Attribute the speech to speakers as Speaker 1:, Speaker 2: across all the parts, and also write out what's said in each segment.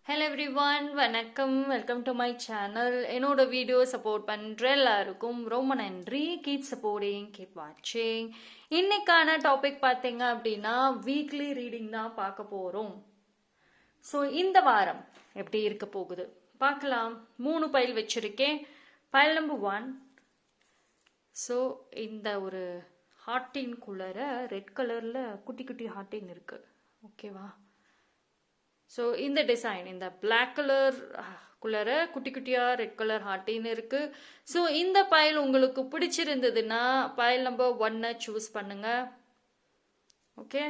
Speaker 1: Hello everyone, வணக்கம். Welcome to my channel. என்னோட video support பண்ணுற எல்லாருக்கும் ரொம்ப நன்றி. கீப் சப்போர்ட்டிங், கீப் வாட்சிங். இன்னைக்கான டாபிக் பார்த்தீங்க அப்படின்னா வீக்லி ரீடிங் தான் பார்க்க போகிறோம். ஸோ இந்த வாரம் எப்படி இருக்க போகுது பார்க்கலாம். 3 பைல் வச்சிருக்கேன். File number 1. ஸோ இந்த ஒரு ஹார்ட்டின்குள்ளர ரெட் கலரில் குட்டி குட்டி ஹார்ட்டின் இருக்கு. ஓகேவா? ஸோ இந்த டிசைன் இந்த பிளாக் கலர் குள்ளர குட்டி குட்டியா ரெட் கலர் ஹார்ட்டின்னு இருக்கு. ஸோ இந்த பைல் உங்களுக்கு பிடிச்சிருந்ததுன்னா பைல் நம்பர் 1 சூஸ் பண்ணுங்க. ஓகே.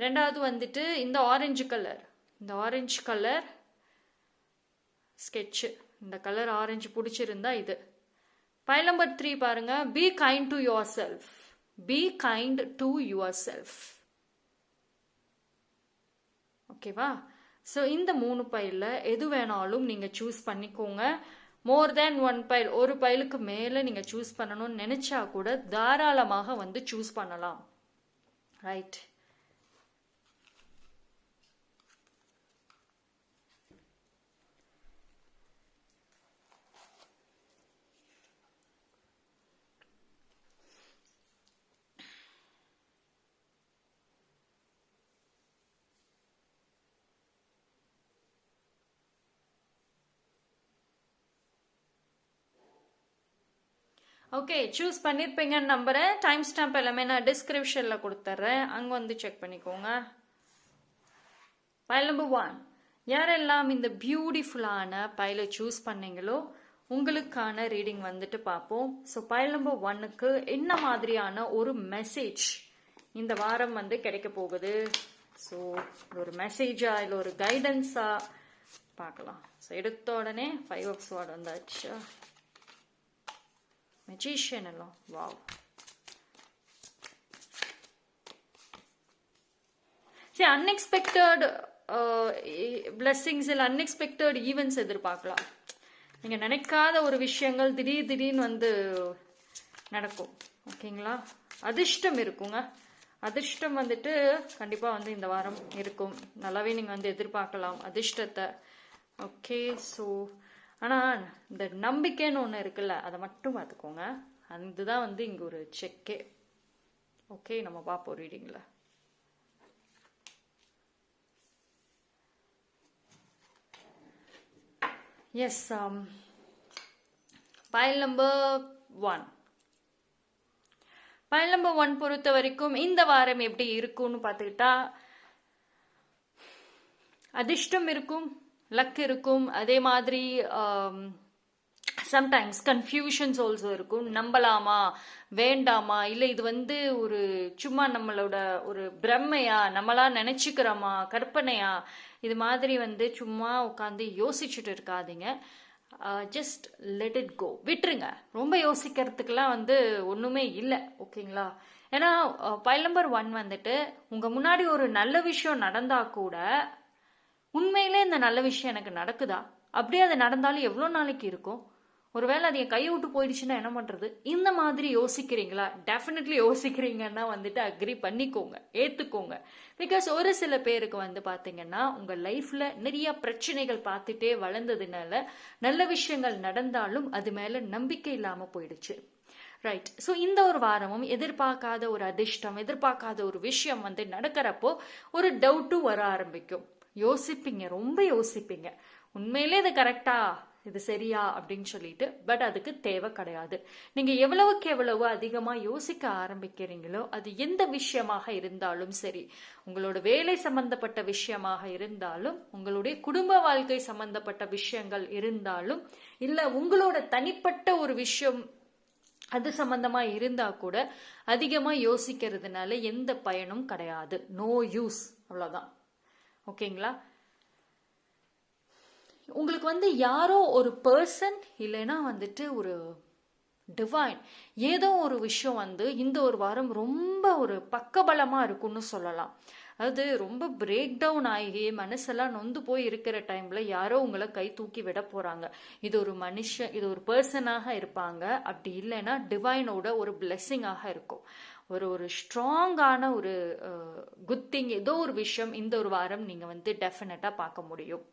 Speaker 1: ரெண்டாவது வந்துட்டு இந்த ஆரஞ்சு கலர் ஸ்கெட்சு. இந்த கலர் ஆரஞ்சு பிடிச்சிருந்தா இது. பைல் நம்பர் 3 பாருங்க. Be kind to your self. Be kind to your self. ஓகேவா? ஸோ இந்த 3 பைலில் எது வேணாலும் நீங்கள் சூஸ் பண்ணிக்கோங்க. மோர் தேன் 1 பைல், ஒரு பைலுக்கு மேலே நீங்கள் சூஸ் பண்ணணும்னு நினச்சா கூட தாராளமாக வந்து சூஸ் பண்ணலாம். ரைட். ஓகே, சூஸ் பண்ணியிருப்பீங்கன்னு நம்புகிறேன். டைம் ஸ்டாம்ப் எல்லாமே நான் டிஸ்கிரிப்ஷனில் கொடுத்துட்றேன், அங்கே வந்து செக் பண்ணிக்கோங்க. File number 1. யாரெல்லாம் இந்த பியூட்டிஃபுல்லான பைலை சூஸ் பண்ணீங்களோ உங்களுக்கான ரீடிங் வந்துட்டு பார்ப்போம். ஸோ பைல் நம்பர் 1க்கு என்ன மாதிரியான ஒரு மெசேஜ் இந்த வாரம் வந்து கிடைக்க போகுது? ஸோ ஒரு மெசேஜா இல்லை ஒரு கைடன்ஸா பார்க்கலாம். ஸோ எடுத்த உடனே 5 of Swords வந்தாச்சு. Magician alone. Wow. See, unexpected blessings இல்லை unexpected events எதிர்பார்க்கலாம். நீங்க நினைக்காத ஒரு விஷயங்கள் திடீர்னு வந்து நடக்கும். ஓகேங்களா? அதிர்ஷ்டம் இருக்குங்க. அதிர்ஷ்டம் வந்துட்டு கண்டிப்பா வந்து இந்த வாரம் இருக்கும். நல்லாவே நீங்க வந்து எதிர்பார்க்கலாம் அதிர்ஷ்டத்தை. ஓகே. ஸோ ஆனால் இந்த நம்பிக்கைன்னு ஒன்று இருக்குல்ல, அதை மட்டும் பார்த்துக்கோங்க. அதுதான் வந்து இங்கே ஒரு செக்கே. ஓகே, நம்ம பார்ப்போம் ரீடிங்கில். Yes, file number 1. File number 1 பொறுத்த வரைக்கும் இந்த வாரம் எப்படி இருக்கும்னு பார்த்துக்கிட்டா அதிர்ஷ்டம் இருக்கும், லக் இருக்கும். அதே மாதிரி சம்டைம்ஸ் கன்ஃபியூஷன்ஸ் ஆல்சோ இருக்கும். நம்பலாமா வேண்டாமா, இல்லை இது வந்து ஒரு சும்மா நம்மளோட ஒரு பிரம்மையா, நம்மளா நினைச்சுக்கிறோமா, கற்பனையா, இது மாதிரி வந்து சும்மா உட்காந்து யோசிச்சுட்டு இருக்காதீங்க. ஜஸ்ட் லெட் இட் கோ, விட்டுருங்க. ரொம்ப யோசிக்கிறதுக்கெல்லாம் வந்து ஒன்றுமே இல்லை. ஓகேங்களா? ஏன்னா பைல் நம்பர் 1 வந்துட்டு உங்க முன்னாடி ஒரு நல்ல விஷயம் நடந்தா கூட உண்மையிலே இந்த நல்ல விஷயம் எனக்கு நடக்குதா, அப்படியே அது நடந்தாலும் எவ்வளோ நாளைக்கு இருக்கும், ஒருவேளை அது என் கையை விட்டு போயிடுச்சுன்னா என்ன பண்றது, இந்த மாதிரி யோசிக்கிறீங்களா? டெஃபினெட்லி யோசிக்கிறீங்கன்னா வந்துட்டு அக்ரி பண்ணிக்கோங்க, ஏத்துக்கோங்க. பிகாஸ் ஒரு சில பேருக்கு வந்து பாத்தீங்கன்னா உங்க லைஃப்ல நிறைய பிரச்சனைகள் பார்த்துட்டே வளர்ந்ததுனால நல்ல விஷயங்கள் நடந்தாலும் அது மேல நம்பிக்கை இல்லாம போயிடுச்சு. ரைட். ஸோ இந்த ஒரு வாரமும் எதிர்பார்க்காத ஒரு அதிர்ஷ்டம், எதிர்பார்க்காத ஒரு விஷயம் வந்து நடக்கிறப்போ ஒரு டவுட்டும் வர ஆரம்பிக்கும். யோசிப்பீங்க, ரொம்ப யோசிப்பீங்க, உண்மையிலே இது கரெக்டா, இது சரியா அப்படின்னு சொல்லிட்டு. பட் அதுக்கு தேவை கிடையாது. நீங்க எவ்வளவுக்கு எவ்வளவு அதிகமா யோசிக்க ஆரம்பிக்கிறீங்களோ அது எந்த விஷயமாக இருந்தாலும் சரி, உங்களோட வேலை சம்பந்தப்பட்ட விஷயமாக இருந்தாலும், உங்களுடைய குடும்ப வாழ்க்கை சம்பந்தப்பட்ட விஷயங்கள் இருந்தாலும், இல்ல உங்களோட தனிப்பட்ட ஒரு விஷயம் அது சம்பந்தமா இருந்தா கூட அதிகமா யோசிக்கிறதுனால எந்த பயனும் கிடையாது. நோ யூஸ், அவ்வளவுதான். ஓகேங்களா? உங்களுக்கு வந்து யாரோ ஒரு பர்சன் இல்லைன்னா வந்துட்டு ஒரு டிவைன் ஏதோ ஒரு விஷயம் வந்து இந்த ஒரு வாரம் ரொம்ப ஒரு பக்கபலமா இருக்கும்னு சொல்லலாம். அது ரொம்ப பிரேக் டவுன் ஆகி மனசெல்லாம் நொந்து போய் இருக்கிற டைம்ல யாரோ உங்களை கை தூக்கி விட போறாங்க. இது ஒரு மனுஷன், இது ஒரு பர்சனாக இருப்பாங்க. அப்படி இல்லைன்னா டிவைனோட ஒரு பிளெஸ்ஸிங்காக இருக்கும். ஒரு ஸ்ட்ராங்கான ஒரு குட் திங், ஏதோ ஒரு விஷயம் இந்த ஒரு வாரம் நீங்க வந்து டெஃபினட்டா பார்க்க முடியும்.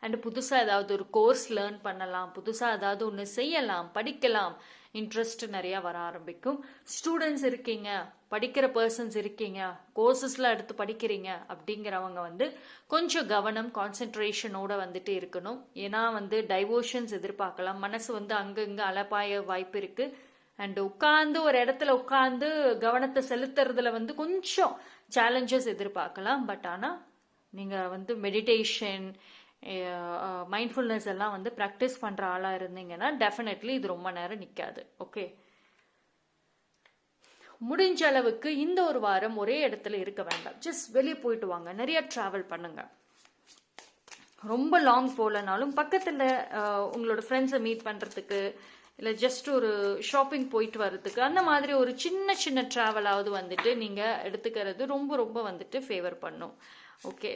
Speaker 1: அண்ட் புதுசாக ஏதாவது ஒரு கோர்ஸ் லேர்ன் பண்ணலாம், புதுசாக ஏதாவது ஒன்று செய்யலாம், படிக்கலாம், இன்ட்ரெஸ்ட் நிறையா வர ஆரம்பிக்கும். ஸ்டூடெண்ட்ஸ் இருக்கீங்க, படிக்கிற பர்சன்ஸ் இருக்கீங்க, கோர்சஸ்லாம் எடுத்து படிக்கிறீங்க அப்படிங்கிறவங்க வந்து கொஞ்சம் கவனம் கான்சென்ட்ரேஷனோட வந்துட்டு இருக்கணும். ஏன்னா வந்து டைவோஷன்ஸ் எதிர்பார்க்கலாம், மனசு வந்து அங்கங்க அலப்பாய வாய்ப்பு இருக்கு. அண்ட் உட்கார்ந்து ஒரு இடத்துல உட்கார்ந்து கவனத்தை செலுத்துறதுல வந்து கொஞ்சம் சேலஞ்சஸ் எதிர்பார்க்கலாம். பட் ஆனால் நீங்கள் வந்து மெடிடேஷன், மைண்ட்ஃபுல்னஸ் எல்லாம் வந்து ப்ராக்டிஸ் பண்ணுற ஆளாக இருந்தீங்கன்னா டெஃபினெட்லி இது ரொம்ப நேரம் நிற்காது. ஓகே, முடிஞ்ச அளவுக்கு இந்த ஒரு வாரம் ஒரே இடத்துல இருக்க வேண்டாம். ஜஸ்ட் வெளியே போயிட்டு வாங்க, நிறைய ட்ராவல் பண்ணுங்க. ரொம்ப லாங் போகலனாலும் பக்கத்தில் உங்களோட ஃப்ரெண்ட்ஸை மீட் பண்ணுறதுக்கு, இல்லை ஜஸ்ட் ஒரு ஷாப்பிங் போயிட்டு வர்றதுக்கு, அந்த மாதிரி ஒரு சின்ன சின்ன ட்ராவலாவது வந்துட்டு நீங்கள் எடுத்துக்கிறது ரொம்ப ரொம்ப வந்துட்டு ஃபேவர் பண்ணும். Okay,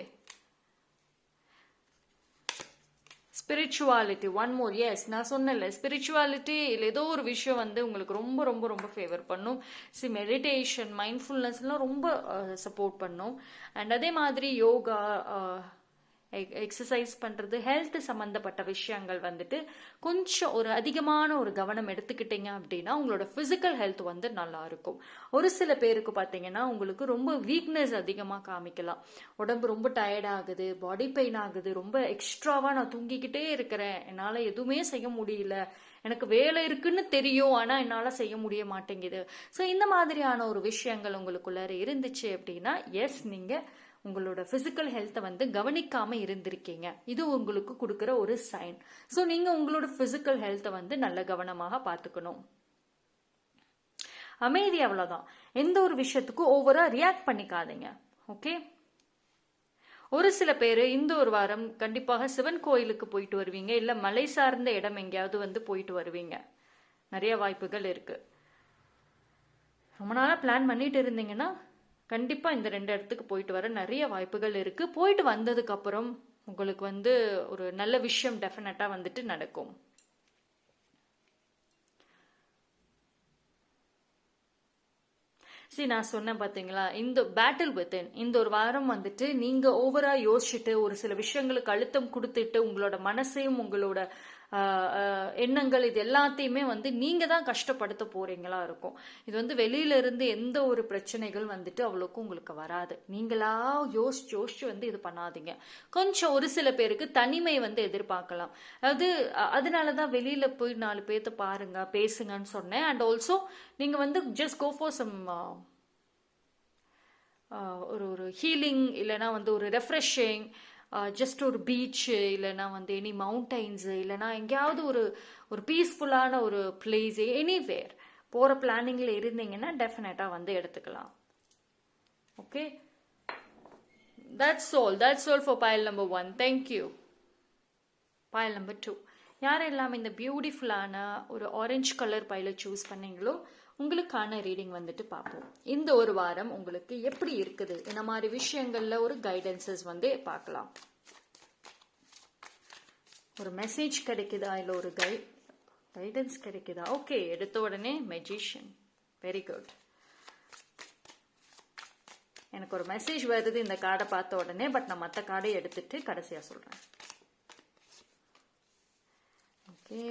Speaker 1: spirituality, one more. Yes, நான் சொன்னேன்ல, ஸ்பிரிச்சுவாலிட்டி இல்லை ஏதோ ஒரு விஷயம் வந்து உங்களுக்கு ரொம்ப ரொம்ப ரொம்ப ஃபேவர் பண்ணும். மெடிடேஷன், மைண்ட்ஃபுல்னஸ்லாம் ரொம்ப சப்போர்ட் பண்ணும். அண்ட் அதே மாதிரி யோகா, எக்ஸசைஸ் பண்ணுறது, ஹெல்த் சம்மந்தப்பட்ட விஷயங்கள் வந்துட்டு கொஞ்சம் ஒரு அதிகமான ஒரு கவனம் எடுத்துக்கிட்டீங்க அப்படின்னா உங்களோட ஃபிசிக்கல் ஹெல்த் வந்து நல்லா இருக்கும். ஒரு சில பேருக்கு பார்த்தீங்கன்னா உங்களுக்கு ரொம்ப வீக்னஸ் அதிகமாக காமிக்கலாம். உடம்பு ரொம்ப டயர்ட் ஆகுது, பாடி பெயின் ஆகுது, ரொம்ப எக்ஸ்ட்ராவாக நான் தூங்கிக்கிட்டே இருக்கிறேன், என்னால் எதுவுமே செய்ய முடியல, எனக்கு வேலை இருக்குன்னு தெரியும் ஆனால் என்னால் செய்ய முடிய மாட்டேங்குது. ஸோ இந்த மாதிரியான ஒரு விஷயங்கள் உங்களுக்குள்ளார இருந்துச்சு அப்படின்னா எஸ், நீங்கள் உங்களோட ஃபிசிக்கல் ஹெல்த்தை வந்து கவனிக்காம இருந்திருக்கீங்க. இது உங்களுக்கு கொடுக்குற ஒரு சைன். ஸோ நீங்க உங்களோட ஃபிசிக்கல் ஹெல்த்தை வந்து நல்ல கவனமாக பார்த்துக்கணும். அமைதி, அவ்வளோதான். எந்த ஒரு விஷயத்துக்கும் ஓவரா ரியாக்ட் பண்ணிக்காதீங்க. ஓகே, ஒரு சில பேர் இந்த ஒரு வாரம் கண்டிப்பாக சிவன் கோயிலுக்கு போயிட்டு வருவீங்க, இல்லை மலை சார்ந்த இடம் எங்கேயாவது வந்து போயிட்டு வருவீங்க. நிறைய வாய்ப்புகள் இருக்கு. ரொம்ப நாளாக பிளான் பண்ணிட்டு இருந்தீங்கன்னா கண்டிப்பாக இந்த 2 இடத்துக்கு போயிட்டு வர நிறைய வாய்ப்புகள் இருக்கு. போயிட்டு வந்ததுக்கு அப்புறம் உங்களுக்கு வந்து ஒரு நல்ல விஷயம் டெஃபினட்டா வந்துட்டு நடக்கும். சரி, நான் சொன்னேன் பார்த்தீங்களா, இந்த பேட்டில் வித்தின் இந்த ஒரு வாரம் வந்துட்டு நீங்க ஓவரா யோசிச்சுட்டு ஒரு சில விஷயங்களுக்கு அழுத்தம் கொடுத்துட்டு உங்களோட மனசையும் உங்களோட எண்ணங்கள் இது எல்லாத்தையுமே வந்து நீங்க தான் கஷ்டப்படுத்த போறீங்களா இருக்கும். இது வந்து வெளியில இருந்து எந்த ஒரு பிரச்சனைகள் வந்துட்டு அவ்வளோக்கும் உங்களுக்கு வராது. நீங்களா யோசிச்சு வந்து இது பண்ணாதீங்க. கொஞ்சம் ஒரு சில பேருக்கு தனிமை வந்து எதிர்பார்க்கலாம். அதாவது அதனாலதான் வெளியில போய் 4 பேர்த்த பாருங்க, பேசுங்கன்னு சொன்னேன். அண்ட் ஆல்சோ நீங்க வந்து ஜஸ்ட் கோ ஃபார் சம் ஒரு ஹீலிங், இல்லைன்னா வந்து ஒரு ரெஃப்ரெஷிங், ஜஸ்ட் ஒரு பீச்சு, இல்லைன்னா வந்து எனி மவுண்டைன்ஸு, இல்லைன்னா எங்கேயாவது ஒரு பீஸ்ஃபுல்லான ஒரு பிளேஸ், எனிவேர் போகிற பிளானிங்கில் இருந்தீங்கன்னா டெஃபினட்டாக வந்து எடுத்துக்கலாம். Okay, that's all for pile number 1. Thank you. pile number 2, யாரெல்லாம் இந்த பியூட்டிஃபுல்லான ஒரு ஆரஞ்சு கலர் பைல சூஸ் பண்ணீங்களோ உங்களுக்கான ரீடிங் வந்துட்டு பார்ப்போம். இந்த ஒரு வாரம் உங்களுக்கு எப்படி இருக்குது, இந்த மாதிரி விஷயங்கள்ல ஒரு கைடன்சஸ் வந்து பார்க்கலாம். ஒரு மெசேஜ் கிடைக்குதா, இல்லை ஒரு கைடன்ஸ் கிடைக்குதா? ஓகே, எடுத்த உடனே மெஜிஷியன், வெரி குட். எனக்கு ஒரு மெசேஜ் வருது இந்த கார்டை பார்த்த உடனே, பட் நான் மற்ற கார்டை எடுத்துட்டு கடைசியா சொல்றேன். Okay,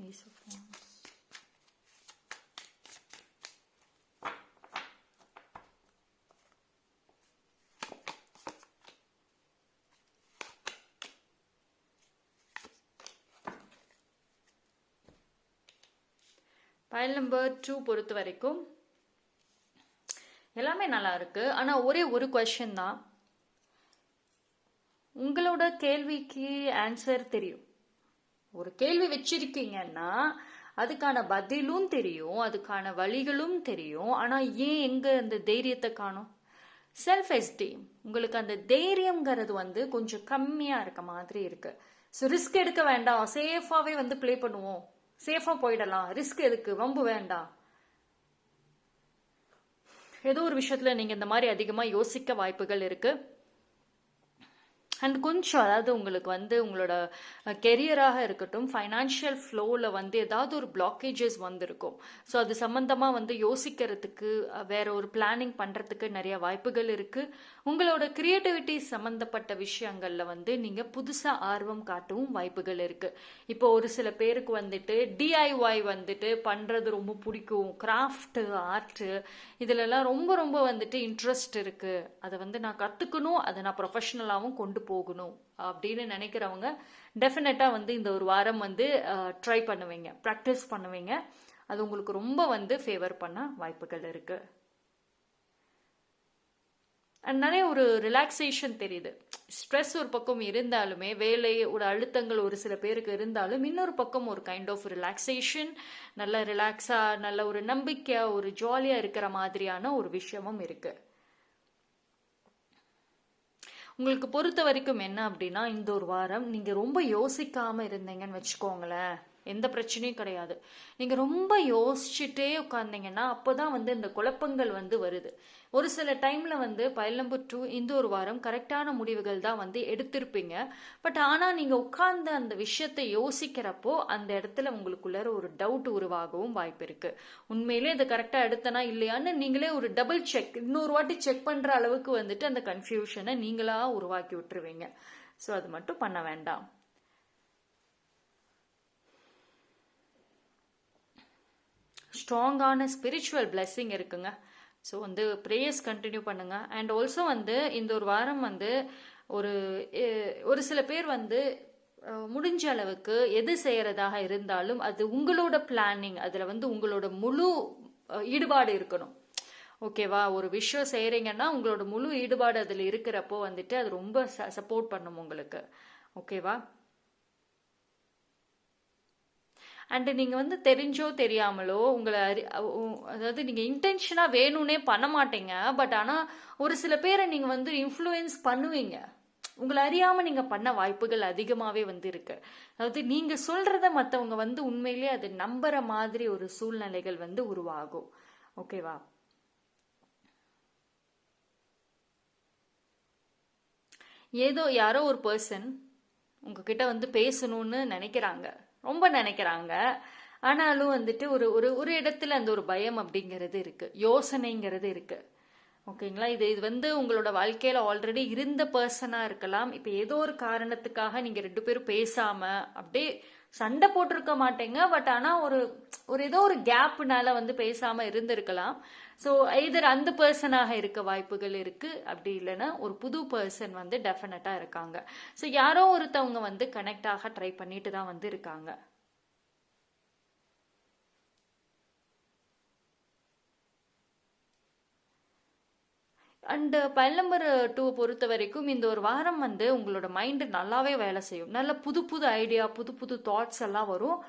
Speaker 1: Ace of Wands. File number 2 பொறுத்த வரைக்கும் எல்லாமே நல்லா இருக்கு. ஆனா ஒரே ஒரு கொஸ்டின் தான். உங்களோட கேள்விக்கு ஆன்சர் தெரியும். ஒரு கேள்வி வச்சிருக்கீங்கன்னா அதுக்கான பதிலும் தெரியும், அதுக்கான வழிகளும் தெரியும். ஆனா ஏன் எங்க அந்த தைரியத்தை காணும்? செல்ஃப் எஸ்டீம், உங்களுக்கு அந்த தைரியம்ங்கிறது வந்து கொஞ்சம் கம்மியா இருக்க மாதிரி இருக்கு. ஸோ ரிஸ்க் எடுக்க வேண்டாம், சேஃபாவே வந்து பிளே பண்ணுவோம், சேஃபா போயிடலாம், ரிஸ்க் எதுக்கு, வம்பு வேண்டாம். ஏதோ ஒரு விஷயத்துல நீங்க இந்த மாதிரி அதிகமா யோசிக்க வாய்ப்புகள் இருக்கு. அண்ட் கொஞ்சம் அதாவது உங்களுக்கு வந்து உங்களோட கெரியராக இருக்கட்டும், ஃபைனான்ஷியல் ஃப்ளோவில் வந்து ஏதாவது ஒரு பிளாக்கேஜஸ் வந்திருக்கும். ஸோ அது சம்மந்தமாக வந்து யோசிக்கிறதுக்கு வேற ஒரு பிளானிங் பண்ணுறதுக்கு நிறைய வாய்ப்புகள் இருக்குது. உங்களோட கிரியேட்டிவிட்டி சம்மந்தப்பட்ட விஷயங்களில் வந்து நீங்கள் புதுசாக ஆர்வம் காட்டவும் வாய்ப்புகள் இருக்குது. இப்போ ஒரு சில பேருக்கு வந்துட்டு டிஐஒய் வந்துட்டு பண்ணுறது ரொம்ப பிடிக்கும், கிராஃப்ட்டு, ஆர்ட்டு இதிலெல்லாம் ரொம்ப ரொம்ப வந்துட்டு இன்ட்ரெஸ்ட் இருக்குது. அதை வந்து நான் கற்றுக்கணும், அதை நான் ப்ரொஃபஷ்னலாகவும் கொண்டு போகணும் அப்படின்னு நினைக்கிறவங்க டெஃபினட்டாக வந்து இந்த ஒரு வாரம் வந்து ட்ரை பண்ணுவீங்க, ப்ராக்டிஸ் பண்ணுவீங்க. அது உங்களுக்கு ரொம்ப வந்து ஃபேவர் பண்ண வாய்ப்புகள் இருக்கு. நிறைய ஒரு ரிலாக்ஸேஷன் தெரியுது. ஸ்ட்ரெஸ் ஒரு பக்கம் இருந்தாலுமே, வேலையோட அழுத்தங்கள் ஒரு சில பேருக்கு இருந்தாலும், இன்னொரு பக்கம் ஒரு கைண்ட் ஆஃப் ரிலாக்ஸேஷன், நல்ல ரிலாக்ஸா, நல்ல ஒரு நம்பிக்கை, ஒரு ஜாலியா இருக்கிற மாதிரியான ஒரு விஷயமும் இருக்கு. உங்களுக்கு பொறுத்த வரைக்கும் என்ன அப்படின்னா, இந்த ஒரு வாரம் நீங்க ரொம்ப யோசிக்காம இருந்தீங்கன்னு வச்சுக்கோங்களேன், எந்த பிரச்சனையும் கிடையாது. நீங்க ரொம்ப யோசிச்சுட்டே உட்கார்ந்தீங்கன்னா அப்போதான் வந்து இந்த குழப்பங்கள் வந்து வருது. ஒரு சில டைம்ல வந்து பைல் நம்பர் 2 இந்த ஒரு வாரம் கரெக்டான முடிவுகள் தான் வந்து எடுத்திருப்பீங்க. பட் ஆனா நீங்க உட்கார்ந்து அந்த விஷயத்தை யோசிக்கிறப்போ அந்த இடத்துல உங்களுக்குள்ள ஒரு டவுட் உருவாகவும் வாய்ப்பு இருக்கு. உண்மையிலே இது கரெக்டா எடுத்தனா இல்லையான்னு நீங்களே ஒரு டபுள் செக், இன்னொரு வாட்டி செக் பண்ற அளவுக்கு வந்துட்டு அந்த கன்ஃபியூஷனை நீங்களா உருவாக்கி விட்டுருவீங்க. ஸோ அது மட்டும் பண்ண வேண்டாம். ஸ்ட்ராங்கான ஸ்பிரிச்சுவல் பிளெஸ்ஸிங் இருக்குங்க. ஸோ வந்து ப்ரேயர்ஸ் கண்டினியூ பண்ணுங்க. அண்ட் ஆல்சோ வந்து இந்த ஒரு வாரம் வந்து ஒரு ஒரு சில பேர் வந்து முடிஞ்ச அளவுக்கு எது செய்யறதாக இருந்தாலும் அது உங்களோட பிளானிங், அதில் வந்து உங்களோட முழு ஈடுபாடு இருக்கணும். ஓகேவா? ஒரு விஷயம் செய்கிறீங்கன்னா உங்களோட முழு ஈடுபாடு அதில் இருக்கிறப்போ வந்துட்டு அது ரொம்ப சப்போர்ட் பண்ணும் உங்களுக்கு. ஓகேவா? அண்டு நீங்கள் வந்து தெரிஞ்சோ தெரியாமலோ உங்களை அதாவது நீங்கள் இன்டென்ஷனாக வேணும்னே பண்ண மாட்டீங்க. பட் ஆனால் ஒரு சில பேரை நீங்கள் வந்து இன்ஃப்ளூயன்ஸ் பண்ணுவீங்க. உங்களை அறியாமல் நீங்கள் பண்ண வாய்ப்புகள் அதிகமாகவே வந்து இருக்கு. அதாவது நீங்கள் சொல்கிறத மற்றவங்க வந்து உண்மையிலே அது நம்புற மாதிரி ஒரு சூழ்நிலைகள் வந்து உருவாகும். ஓகேவா? ஏதோ யாரோ ஒரு பர்சன் உங்ககிட்ட வந்து பேசணும்னு நினைக்கிறாங்க, ரொம்ப நினைக்கிறாங்க. ஆனாலும் வந்துட்டு ஒரு ஒரு ஒரு இடத்துல அந்த ஒரு பயம் அப்படிங்கிறது இருக்கு, யோசனைங்கிறது இருக்கு. ஓகேங்களா? இது இது வந்து உங்களோட வாழ்க்கையில ஆல்ரெடி இருந்த பர்சனா இருக்கலாம். இப்ப ஏதோ ஒரு காரணத்துக்காக நீங்க 2 பேரும் பேசாம அப்படியே சண்டை போட்டிருக்க மாட்டேங்க. பட் ஆனா ஒரு ஒரு ஏதோ ஒரு கேப்னால வந்து பேசாம இருந்திருக்கலாம். ஸோ எதர் அந்த பர்சனாக இருக்க வாய்ப்புகள் இருக்கு. அப்படி இல்லைன்னா ஒரு புது பர்சன் வந்து டெஃபினட்டா இருக்காங்க. ஸோ யாரோ ஒருத்தவங்க வந்து கனெக்ட் ஆக ட்ரை பண்ணிட்டு தான் வந்து இருக்காங்க. அண்டு பைல் நம்பர் 2 பொறுத்த வரைக்கும் இந்த ஒரு வாரம் வந்து உங்களோட மைண்டு நல்லாவே வேலை செய்யும். நல்ல புது புது ஐடியா, புது புது தாட்ஸ் எல்லாம் வரும்.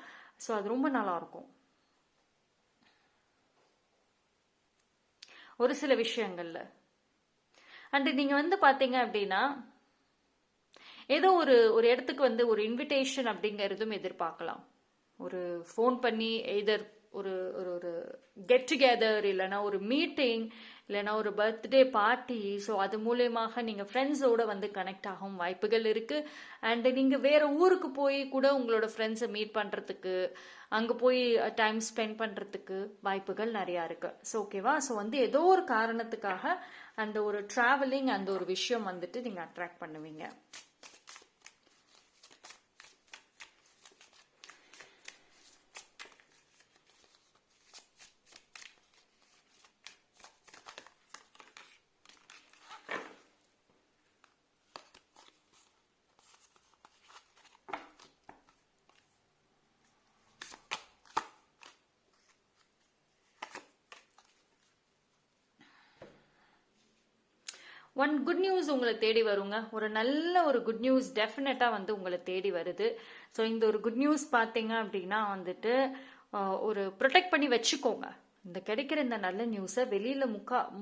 Speaker 1: ஸோ அது ரொம்ப நல்லா இருக்கும். ஒரு சில விஷயங்கள்ல அண்டு நீங்க வந்து பாத்தீங்க அப்படின்னா ஏதோ ஒரு ஒரு இடத்துக்கு வந்து ஒரு இன்விடேஷன் அப்படிங்கிறதும் எதிர்பார்க்கலாம். ஒரு ஃபோன் பண்ணி எதர் ஒரு ஒரு ஒரு கெட் டுகெதர், இல்லைன்னா ஒரு மீட்டிங், இல்லைன்னா ஒரு பர்த்டே பார்ட்டி. ஸோ அது மூலயமாக நீங்கள் ஃப்ரெண்ட்ஸோட வந்து கனெக்ட் ஆகும் வாய்ப்புகள் இருக்குது. அண்டு நீங்கள் வேறு ஊருக்கு போய் கூட உங்களோட ஃப்ரெண்ட்ஸை மீட் பண்ணுறதுக்கு, அங்கே போய் டைம் ஸ்பெண்ட் பண்ணுறதுக்கு வாய்ப்புகள் நிறையா இருக்குது. ஸோ ஓகேவா? ஸோ வந்து ஏதோ ஒரு காரணத்துக்காக அந்த ஒரு ட்ராவலிங், அந்த ஒரு விஷயம் வந்துட்டு நீங்கள் அட்ராக்ட் பண்ணுவீங்க. ஒன் குட் நியூஸ் உங்களை தேடி வருங்க. ஒரு நல்ல ஒரு குட் நியூஸ் டெஃபினட்டாக வந்து உங்களை தேடி வருது. ஸோ இந்த ஒரு குட் நியூஸ் பார்த்தீங்க அப்படின்னா வந்துட்டு ஒரு ப்ரொடெக்ட் பண்ணி வச்சுக்கோங்க. இந்த கிடைக்கிற இந்த நல்ல நியூஸை வெளியில்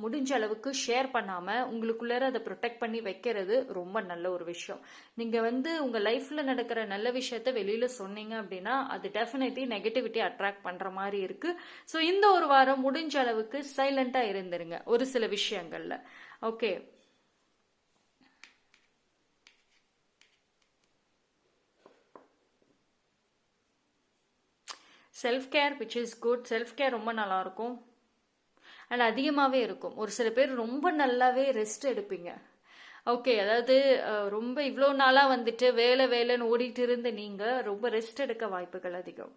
Speaker 1: முடிஞ்ச அளவுக்கு ஷேர் பண்ணாமல் உங்களுக்குள்ளார அதை ப்ரொடெக்ட் பண்ணி வைக்கிறது ரொம்ப நல்ல ஒரு விஷயம். நீங்கள் வந்து உங்கள் லைஃப்பில் நடக்கிற நல்ல விஷயத்த வெளியில் சொன்னீங்க அப்படின்னா அது டெஃபினெட்லி நெகட்டிவிட்டி அட்ராக்ட் பண்ணுற மாதிரி இருக்குது. ஸோ இந்த ஒரு வாரம் முடிஞ்ச அளவுக்கு சைலண்ட்டாக இருந்துருங்க ஒரு சில விஷயங்களில். Okay. Self care which is good. Self care ரொம்ப நல்லா இருக்கும் அண்ட் அதிகமாகவே இருக்கும். ஒரு சில பேர் ரொம்ப நல்லாவே ரெஸ்ட் எடுப்பீங்க. ஓகே, அதாவது ரொம்ப இவ்வளோ நாளாக வந்துட்டு வேலை வேலைன்னு ஓடிட்டு இருந்த நீங்கள் ரொம்ப ரெஸ்ட் எடுக்க வாய்ப்புகள் அதிகம்.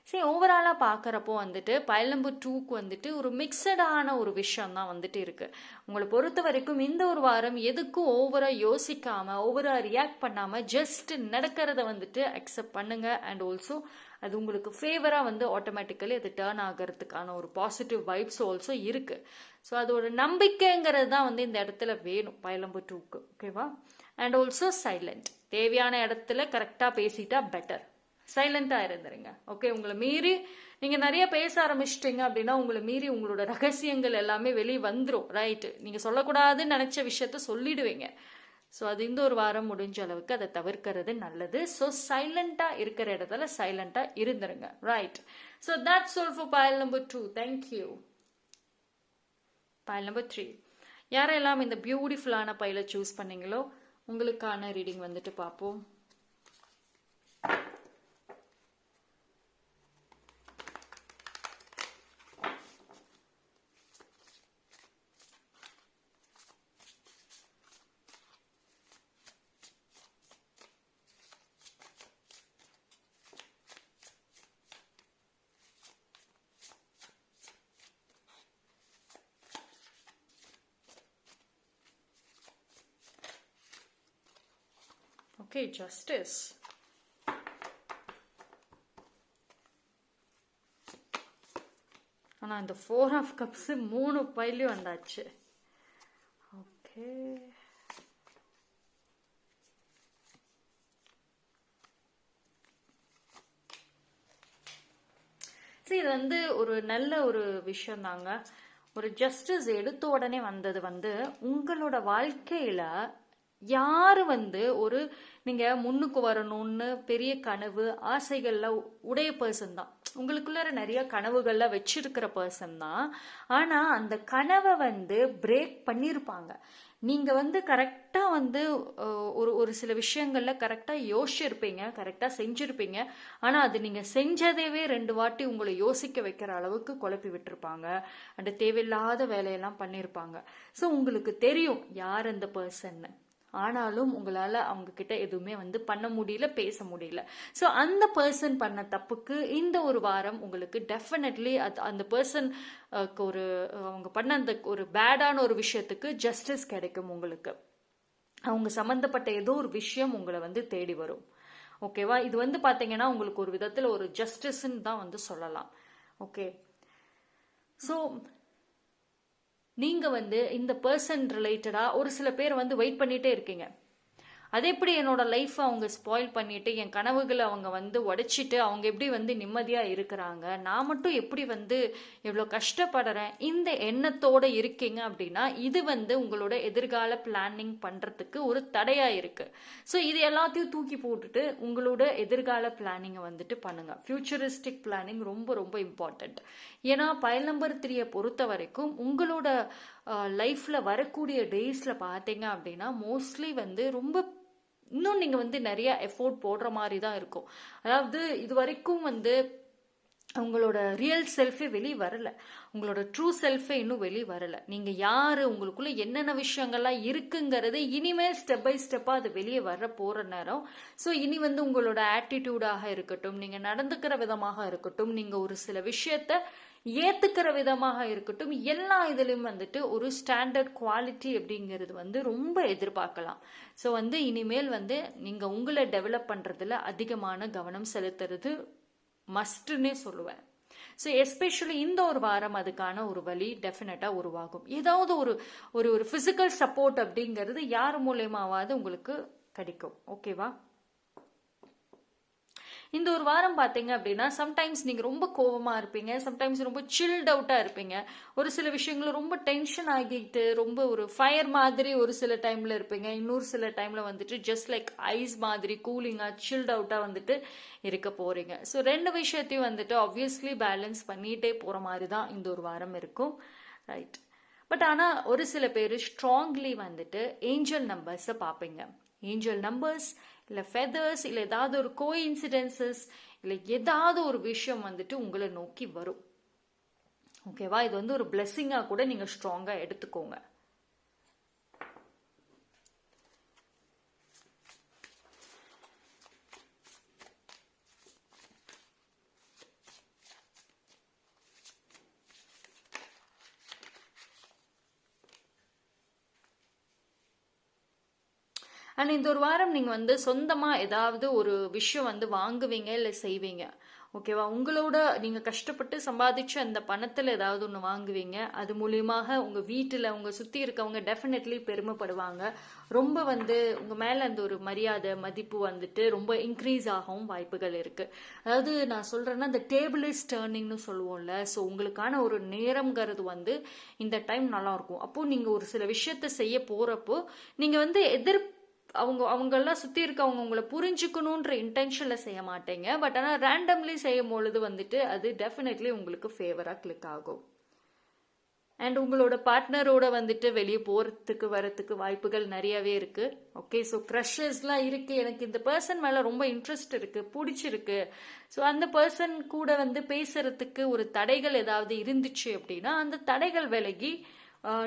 Speaker 1: சரி, ஓவராலாக பார்க்குறப்போ வந்துட்டு பைல் நம்பர் 2க்கு வந்துட்டு ஒரு மிக்சடான ஒரு விஷயம் தான் வந்துட்டு இருக்கு. உங்களை பொறுத்த வரைக்கும் இந்த ஒரு வாரம் எதுக்கும் ஓவராக யோசிக்காமல் ஓவராக ரியாக்ட் பண்ணாமல் ஜஸ்ட் நடக்கிறத வந்துட்டு அக்செப்ட் பண்ணுங்க. அண்ட் ஆல்சோ அது உங்களுக்கு ஃபேவராக வந்து ஆட்டோமேட்டிக்கலி அது டேர்ன் ஆகிறதுக்கான ஒரு பாசிட்டிவ் வைப்ஸ் ஆல்சோ இருக்கு. ஸோ அதோட நம்பிக்கைங்கிறது தான் வந்து இந்த இடத்துல வேணும் பைல் நம்பர் 2க்கு. ஓகேவா? And also silent. தேவையான இடத்துல கரெக்டாக பேசிட்டா பெட்டர். சைலண்டாக இருந்துருங்க. ஓகே, உங்களை மீறி நீங்கள் நிறைய பேச ஆரம்பிச்சிட்டிங்க அப்படின்னா உங்களை மீறி உங்களோட ரகசியங்கள் எல்லாமே வெளியே வந்துடும். ரைட்டு, நீங்கள் சொல்லக்கூடாதுன்னு நினச்ச விஷயத்த சொல்லிடுவீங்க. ஸோ அது இந்த ஒரு வாரம் முடிஞ்ச அளவுக்கு அதை தவிர்க்கிறது நல்லது. ஸோ சைலண்டாக இருக்கிற இடத்துல சைலண்டாக இருந்துருங்க. Right. So that's all for file number 2. Thank you. File number 3. யாரெல்லாம் இந்த பியூட்டிஃபுல்லான பைலை சூஸ் பண்ணீங்களோ உங்களுக்கான ரீடிங் வந்துட்டு பார்ப்போம். Okay, justice. ஆனால் இந்த 4 ஆஃப் கப்ஸ் 3 பைலையும் வந்தாச்சு. ஓகே, சரி, இது வந்து ஒரு நல்ல ஒரு விஷயம் தாங்க. ஒரு ஜஸ்டிஸ் எடுத்த உடனே வந்தது வந்து உங்களோட வாழ்க்கையில யாரு வந்து ஒரு நீங்க முன்னுக்கு வரணும்னு பெரிய கனவு ஆசைகள்ல உடைய பர்சன் தான். உங்களுக்குள்ள நிறைய கனவுகள்ல வச்சிருக்கிற பர்சன் தான். ஆனா அந்த கனவை வந்து பிரேக் பண்ணியிருப்பாங்க. நீங்க வந்து கரெக்டா வந்து ஒரு சில விஷயங்கள்ல கரெக்டா யோசிச்சிருப்பீங்க, கரெக்டா செஞ்சிருப்பீங்க. ஆனா அது நீங்க செஞ்சதேவே 2 வாட்டி உங்களை யோசிக்க வைக்கிற அளவுக்கு குழப்பி விட்டுருப்பாங்க. அண்ட் தேவையில்லாத வேலையெல்லாம் பண்ணியிருப்பாங்க. ஸோ உங்களுக்கு தெரியும் யார் அந்த பர்சன். ஆனாலும் உங்களால் அவங்க கிட்ட எதுவுமே வந்து பண்ண முடியல, பேச முடியல. ஸோ அந்த பர்சன் பண்ண தப்புக்கு இந்த ஒரு வாரம் உங்களுக்கு டெஃபினெட்லி அந்த பர்சன் ஒரு அவங்க பண்ண அந்த ஒரு பேடான ஒரு விஷயத்துக்கு ஜஸ்டிஸ் கிடைக்கும். உங்களுக்கு அவங்க சம்மந்தப்பட்ட ஏதோ ஒரு விஷயம் உங்களை வந்து தேடி வரும். ஓகேவா? இது வந்து பார்த்தீங்கன்னா உங்களுக்கு ஒரு விதத்தில் ஒரு ஜஸ்டிஸ்ன்னு தான் வந்து சொல்லலாம். ஓகே, ஸோ நீங்கள் வந்து இந்த பர்சன் ரிலேட்டடாக ஒரு சில பேர் வந்து வெயிட் பண்ணிகிட்டே இருக்கீங்க. அது எப்படி என்னோட லைஃப்பை அவங்க ஸ்பாயில் பண்ணிட்டு என் கனவுகளை அவங்க வந்து உடைச்சிட்டு அவங்க எப்படி வந்து நிம்மதியாக இருக்கிறாங்க, நான் மட்டும் எப்படி வந்து எவ்வளோ கஷ்டப்படுறேன், இந்த எண்ணத்தோடு இருக்கீங்க அப்படின்னா இது வந்து உங்களோட எதிர்கால பிளானிங் பண்ணுறதுக்கு ஒரு தடையாக இருக்குது. ஸோ இது எல்லாத்தையும் தூக்கி போட்டுட்டு உங்களோட எதிர்கால பிளானிங்கை வந்துட்டு பண்ணுங்கள். ஃபியூச்சரிஸ்டிக் பிளானிங் ரொம்ப ரொம்ப இம்பார்ட்டண்ட். ஏன்னா பைல் நம்பர் 3 பொறுத்த வரைக்கும் உங்களோட லைஃப்பில் வரக்கூடிய டேஸில் பார்த்தீங்க அப்படின்னா மோஸ்ட்லி வந்து ரொம்ப இன்னும் நீங்கள் வந்து நிறைய எஃபோர்ட் போடுற மாதிரி தான் இருக்கும். அதாவது இது வரைக்கும் வந்து உங்களோட ரியல் செல்ஃபே வெளியே வரல, உங்களோட ட்ரூ செல்ஃபே இன்னும் வெளியே வரல. நீங்கள் யார், உங்களுக்குள்ள என்னென்ன விஷயங்கள்லாம் இருக்குங்கிறது இனிமேல் ஸ்டெப் பை ஸ்டெப்பாக அது வெளியே வர போகிற நேரம். ஸோ இனி வந்து உங்களோட ஆட்டிடியூடாக இருக்கட்டும், நீங்கள் நடந்துக்கிற விதமாக இருக்கட்டும், நீங்கள் ஒரு சில விஷயத்த ஏற்றுக்கிற விதமாக இருக்கட்டும், எல்லா இதுலேயும் வந்துட்டு ஒரு ஸ்டாண்டர்ட் குவாலிட்டி அப்படிங்கிறது வந்து ரொம்ப எதிர்பார்க்கலாம். ஸோ வந்து இனிமேல் வந்து நீங்கள் உங்களை டெவலப் பண்ணுறதுல அதிகமான கவனம் செலுத்துறது மஸ்ட்னே சொல்லுவேன். ஸோ எஸ்பெஷலி இந்த ஒரு வாரம் அதுக்கான ஒரு வழி டெஃபினட்டாக உருவாகும். ஏதாவது ஒரு ஒரு ஃபிசிக்கல் சப்போர்ட் அப்படிங்கிறது யார் மூலயமாவது உங்களுக்கு கிடைக்கும். ஓகேவா? இந்த ஒரு வாரம் பார்த்தீங்க அப்படின்னா சம்டைம்ஸ் நீங்கள் ரொம்ப கோபமாக இருப்பீங்க, சம்டைம்ஸ் ரொம்ப சில்ட் அவுட்டாக இருப்பீங்க. ஒரு சில விஷயங்கள் ரொம்ப டென்ஷன் ஆகிட்டு ரொம்ப ஒரு ஃபயர் மாதிரி ஒரு சில டைமில் இருப்பீங்க. இன்னொரு சில டைமில் வந்துட்டு ஜஸ்ட் லைக் ஐஸ் மாதிரி கூலிங்காக சில்ட் அவுட்டாக வந்துட்டு இருக்க போகிறீங்க. ஸோ 2 விஷயத்தையும் வந்துட்டு ஆப்வியஸ்லி பேலன்ஸ் பண்ணிகிட்டே போகிற மாதிரி தான் இந்த ஒரு வாரம் இருக்கும். ரைட். பட் ஆனால் ஒரு சில பேர் ஸ்ட்ராங்லி வந்துட்டு ஏஞ்சல் நம்பர்ஸை பார்ப்பீங்க. ஏஞ்சல் நம்பர்ஸ் இல்லை ஃபெதர்ஸ், இல்லை ஏதாவது ஒரு கோஇன்சிடென்சஸ், இல்லை ஏதாவது ஒரு விஷயம் வந்துட்டு உங்களை நோக்கி வரும். ஓகேவா? இது வந்து ஒரு பிளெஸ்ஸிங்காக கூட நீங்கள் ஸ்ட்ராங்காக எடுத்துக்கோங்க. அண்ட் இந்த ஒரு வாரம் நீங்கள் வந்து சொந்தமாக ஏதாவது ஒரு விஷயம் வந்து வாங்குவீங்க இல்லை செய்வீங்க. ஓகேவா? உங்களோட நீங்கள் கஷ்டப்பட்டு சம்பாதிச்சு அந்த பணத்தில் ஏதாவது ஒன்று வாங்குவீங்க. அது மூலியமாக உங்கள் வீட்டில் உங்கள் சுற்றி இருக்கவங்க டெஃபினெட்லி பெருமைப்படுவாங்க. ரொம்ப வந்து உங்கள் மேலே அந்த ஒரு மரியாதை மதிப்பு வந்துட்டு ரொம்ப இன்க்ரீஸ் ஆகவும் வாய்ப்புகள் இருக்குது. அதாவது நான் சொல்கிறேன்னா இந்த டேபிள் இஸ் டர்னிங்னு சொல்லுவோம்ல. ஸோ உங்களுக்கான ஒரு நேரம்ங்கிறது வந்து இந்த டைம் நல்லாயிருக்கும். அப்போது நீங்கள் ஒரு சில விஷயத்தை செய்ய போகிறப்போ நீங்கள் வந்து அவங்கெல்லாம் சுற்றி இருக்கவங்க உங்களை புரிஞ்சுக்கணுன்ற இன்டென்ஷனில் செய்ய மாட்டீங்க. பட் ஆனால் ரேண்டம்லி செய்யும் பொழுது வந்துட்டு அது டெஃபினெட்லி உங்களுக்கு ஃபேவராக கிளிக் ஆகும். அண்ட் உங்களோட பார்ட்னரோட வந்துட்டு வெளியே போகிறதுக்கு வரத்துக்கு வாய்ப்புகள் நிறையவே இருக்குது. ஓகே, ஸோ க்ரஷஸ்லாம் இருக்குது, எனக்கு இந்த பர்சன் மேலே ரொம்ப இன்ட்ரெஸ்ட் இருக்குது, பிடிச்சிருக்கு. ஸோ அந்த பர்சன் கூட வந்து பேசுகிறதுக்கு ஒரு தடைகள் ஏதாவது இருந்துச்சு அப்படின்னா அந்த தடைகள் விலகி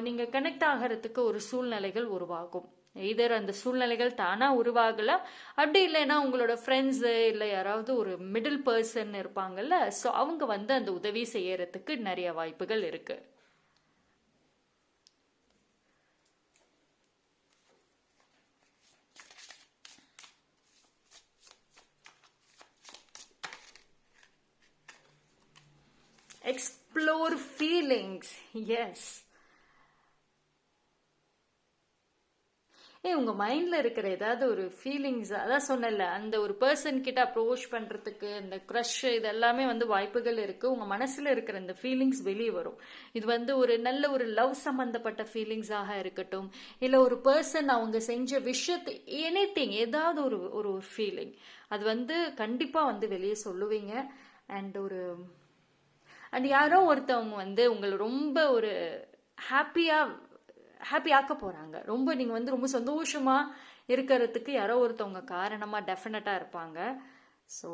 Speaker 1: நீங்கள் கனெக்ட் ஆகிறதுக்கு ஒரு சூழ்நிலைகள் உருவாகும். இதர் அந்த சூழ்நிலைகள் தானாக உருவாகலாம், அப்படி இல்லைன்னா உங்களோட ஃப்ரெண்ட்ஸு இல்லை யாராவது ஒரு மிடில் பர்சன் இருப்பாங்கல்ல, ஸோ அவங்க வந்து அந்த உதவி செய்யறதுக்கு நிறைய வாய்ப்புகள் இருக்கு. Explore feelings. எஸ், உங்கள் மைண்டில் இருக்கிற ஏதாவது ஒரு ஃபீலிங்ஸ், அதான் சொன்னல, அந்த ஒரு பர்சன் கிட்ட அப்ரோச் பண்ணுறதுக்கு இந்த க்ரஷ் இதெல்லாமே வந்து வாய்ப்புகள் இருக்குது. உங்கள் மனசில் இருக்கிற இந்த ஃபீலிங்ஸ் வெளியே வரும். இது வந்து ஒரு நல்ல ஒரு லவ் சம்மந்தப்பட்ட ஃபீலிங்ஸாக இருக்கட்டும், இல்லை ஒரு பர்சன் அவங்க செஞ்ச விஷயத்து எனிதிங், ஏதாவது ஒரு ஒரு ஃபீலிங் அது வந்து கண்டிப்பாக வந்து வெளியே சொல்லுவீங்க. அண்ட் யாரோ ஒருத்தவங்க வந்து உங்களை ரொம்ப ஒரு ஹாப்பி ஆக்க போகிறாங்க. ரொம்ப நீங்கள் வந்து ரொம்ப சந்தோஷமாக இருக்கிறதுக்கு யாரோ ஒருத்தவங்க காரணமாக டெஃபினட்டாக இருப்பாங்க. ஸோ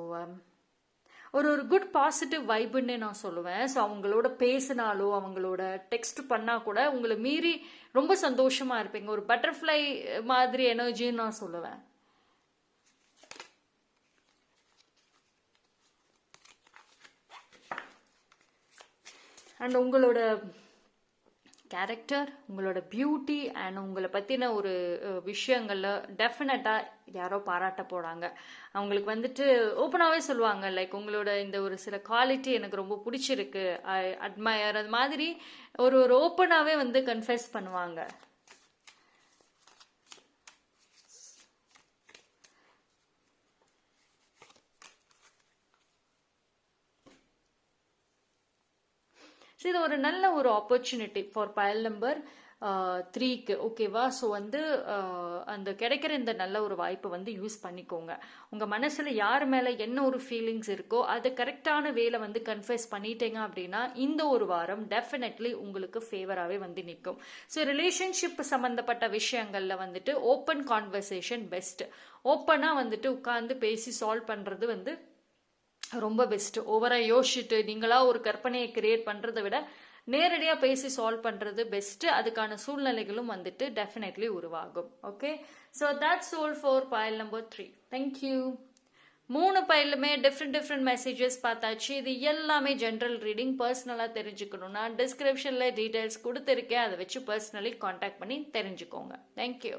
Speaker 1: ஒரு குட் பாசிட்டிவ் வைப்புன்னு நான் சொல்லுவேன். ஸோ அவங்களோட பேசினாலோ அவங்களோட டெக்ஸ்ட் பண்ணால் கூட உங்களை மீறி ரொம்ப சந்தோஷமாக இருப்பீங்க. ஒரு பட்டர்ஃப்ளை மாதிரி எனர்ஜின்னு நான் சொல்லுவேன். அண்ட் உங்களோட கேரக்டர், உங்களோட பியூட்டி அண்ட் உங்களை பற்றின ஒரு விஷயங்களில் டெஃபினட்டாக யாரோ பாராட்ட போகிறாங்க. அவங்களுக்கு வந்துட்டு ஓப்பனாகவே சொல்லுவாங்க, லைக் உங்களோட இந்த ஒரு சில குவாலிட்டி எனக்கு ரொம்ப பிடிச்சிருக்கு, ஐ அட்மயர், அது மாதிரி ஒரு ஓப்பனாகவே வந்து கன்ஃபெஸ் பண்ணுவாங்க. இது ஒரு நல்ல ஒரு ஆப்பர்ச்சுனிட்டி ஃபார் பயல் நம்பர் 3க்கு. ஓகேவா? ஸோ வந்து அந்த கிடைக்கிற இந்த நல்ல ஒரு வாய்ப்பை வந்து யூஸ் பண்ணிக்கோங்க. உங்கள் மனசில் யார் மேலே என்ன ஒரு ஃபீலிங்ஸ் இருக்கோ அதை கரெக்டான வேலை வந்து கன்ஃபெஸ் பண்ணிட்டீங்க அப்படின்னா இந்த ஒரு வாரம் டெஃபினெட்லி உங்களுக்கு ஃபேவராகவே வந்து நிற்கும். ஸோ ரிலேஷன்ஷிப் சம்மந்தப்பட்ட விஷயங்களில் வந்துட்டு ஓப்பன் கான்வர்சேஷன் பெஸ்ட். ஓப்பனாக வந்துட்டு உட்காந்து பேசி சால்வ் பண்ணுறது வந்து ரொம்ப பெஸ்ட். ஓவராக யோசிச்சுட்டு நீங்களா ஒரு கற்பனையை கிரியேட் பண்ணுறதை விட நேரடியாக பேசி சால்வ் பண்ணுறது பெஸ்ட்டு. அதுக்கான சூழ்நிலைகளும் வந்துட்டு டெஃபினெட்லி உருவாகும். Okay, so that's all for file number 3. Thank you. 3 பைலுமே டிஃப்ரெண்ட் மெசேஜஸ் பார்த்தாச்சு. இது எல்லாமே ஜென்ரல் ரீடிங். பர்சனலாக தெரிஞ்சுக்கணும்னா டிஸ்கிரிப்ஷனில் டீட்டெயில்ஸ் கொடுத்துருக்கேன், அதை வச்சு பர்சனலி காண்டாக்ட் பண்ணி தெரிஞ்சுக்கோங்க. தேங்க்யூ.